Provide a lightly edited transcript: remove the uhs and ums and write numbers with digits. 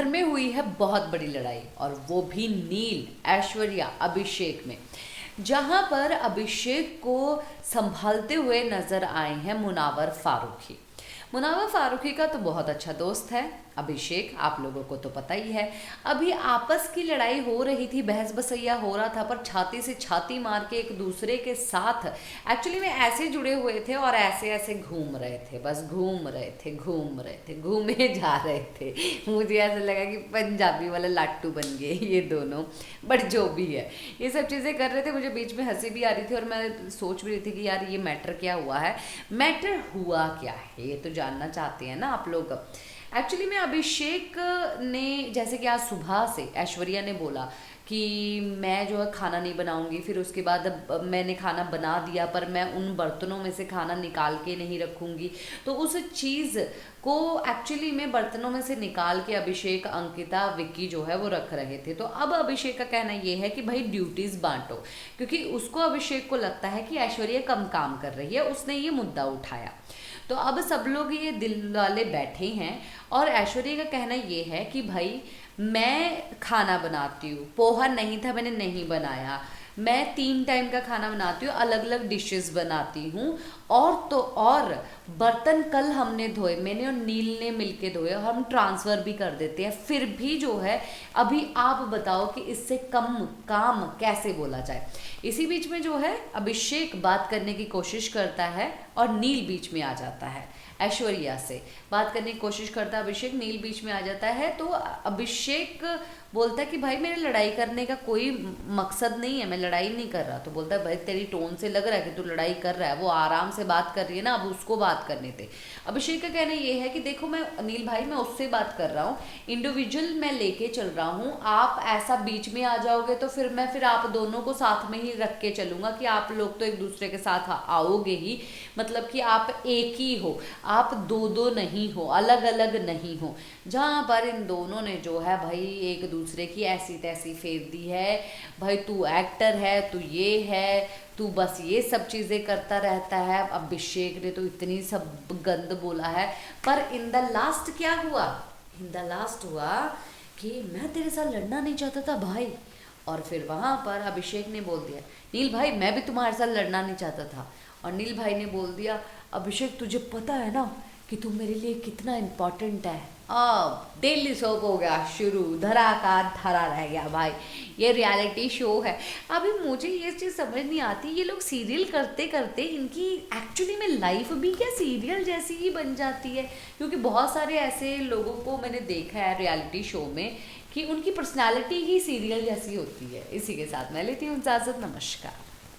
घर में हुई है बहुत बड़ी लड़ाई, और वो भी नील, ऐश्वर्या, अभिषेक में, जहां पर अभिषेक को संभालते हुए नजर आए हैं मुनावर फारूकी। मुनावर फारूकी का तो बहुत अच्छा दोस्त है अभिषेक, आप लोगों को तो पता ही है। अभी आपस की लड़ाई हो रही थी, बहस बसैया हो रहा था, पर छाती से छाती मार के एक दूसरे के साथ एक्चुअली में ऐसे जुड़े हुए थे और ऐसे ऐसे घूम रहे थे, बस घूम रहे थे, घूम रहे थे, घूमे जा रहे थे। मुझे ऐसा लगा कि पंजाबी वाला लाट्टू बन गए ये दोनों, बट जो भी है ये सब चीज़ें कर रहे थे। मुझे बीच में हंसी भी आ रही थी और मैं सोच भी रही थी कि यार ये मैटर क्या हुआ है, मैटर हुआ क्या है, ये तो जानना चाहते हैं ना आप लोग। एक्चुअली में अभिषेक ने, जैसे कि आज सुबह से ऐश्वर्या ने बोला कि मैं जो है खाना नहीं बनाऊंगी, फिर उसके बाद मैंने खाना बना दिया पर मैं उन बर्तनों में से खाना निकाल के नहीं रखूंगी, तो उस चीज़ को एक्चुअली में बर्तनों में से निकाल के अभिषेक, अंकिता, विक्की जो है वो रख रहे थे। तो अब अभिषेक का कहना ये है कि भाई ड्यूटीज़ बांटो, क्योंकि उसको, अभिषेक को लगता है कि ऐश्वर्या कम काम कर रही है, उसने ये मुद्दा उठाया। तो अब सब लोग ये दिल वाले बैठे हैं और ऐश्वर्या का कहना ये है कि भाई मैं खाना बनाती हूँ, पोहा नहीं था मैंने नहीं बनाया, मैं 3 टाइम का खाना बनाती हूँ, अलग अलग डिशेस बनाती हूँ, और तो और बर्तन कल हमने धोए, मैंने और नील ने मिलके धोए, और हम ट्रांसफ़र भी कर देते हैं, फिर भी जो है अभी आप बताओ कि इससे कम काम कैसे बोला जाए। इसी बीच में जो है अभिषेक बात करने की कोशिश करता है और नील बीच में आ जाता है, ऐश्वर्या से बात करने की कोशिश करता है अभिषेक, नील बीच में आ जाता है। तो अभिषेक बोलता है कि भाई मेरे लड़ाई करने का कोई मकसद नहीं है, मैं लड़ाई नहीं कर रहा। तो बोलता है भाई तेरी टोन से लग रहा है कि तू लड़ाई कर रहा है, वो आराम से बात कर रही है ना, अब उसको बात करने दे। अभिषेक का कहना ये है कि देखो मैं अनिल भाई, मैं उससे बात कर रहा हूँ, इंडिविजुअल मैं लेके चल रहा हूँ, आप ऐसा बीच में आ जाओगे तो फिर आप दोनों को साथ में ही रख के चलूँगा कि आप लोग तो एक दूसरे के साथ आओगे ही, मतलब कि आप एक ही हो, आप दो दो नहीं हो, अलग अलग नहीं हो। जहाँ पर इन दोनों ने जो है भाई एक दूसरे की ऐसी तैसी फेर दी है, भाई तू एक्टर है, तू ये है, तू बस ये सब चीज़ें करता रहता है। अभिषेक ने तो इतनी सब गंद बोला है, पर इन द लास्ट क्या हुआ, इन द लास्ट हुआ कि मैं तेरे साथ लड़ना नहीं चाहता था भाई, और फिर वहाँ पर अभिषेक ने बोल दिया नील भाई मैं भी तुम्हारे साथ लड़ना नहीं चाहता था, और नील भाई ने बोल दिया अभिषेक तुझे पता है ना कि तू मेरे लिए कितना इम्पोर्टेंट है। अब डेली सोप हो गया शुरू, धरा का धरा रह गया भाई, ये रियलिटी शो है। अभी मुझे ये चीज़ समझ नहीं आती, ये लोग सीरियल करते करते इनकी एक्चुअली में लाइफ भी क्या सीरियल जैसी ही बन जाती है, क्योंकि बहुत सारे ऐसे लोगों को मैंने देखा है रियलिटी शो में कि उनकी पर्सनैलिटी ही सीरियल जैसी होती है। इसी के साथ मैं लेती हूँ इजाज़त, नमस्कार।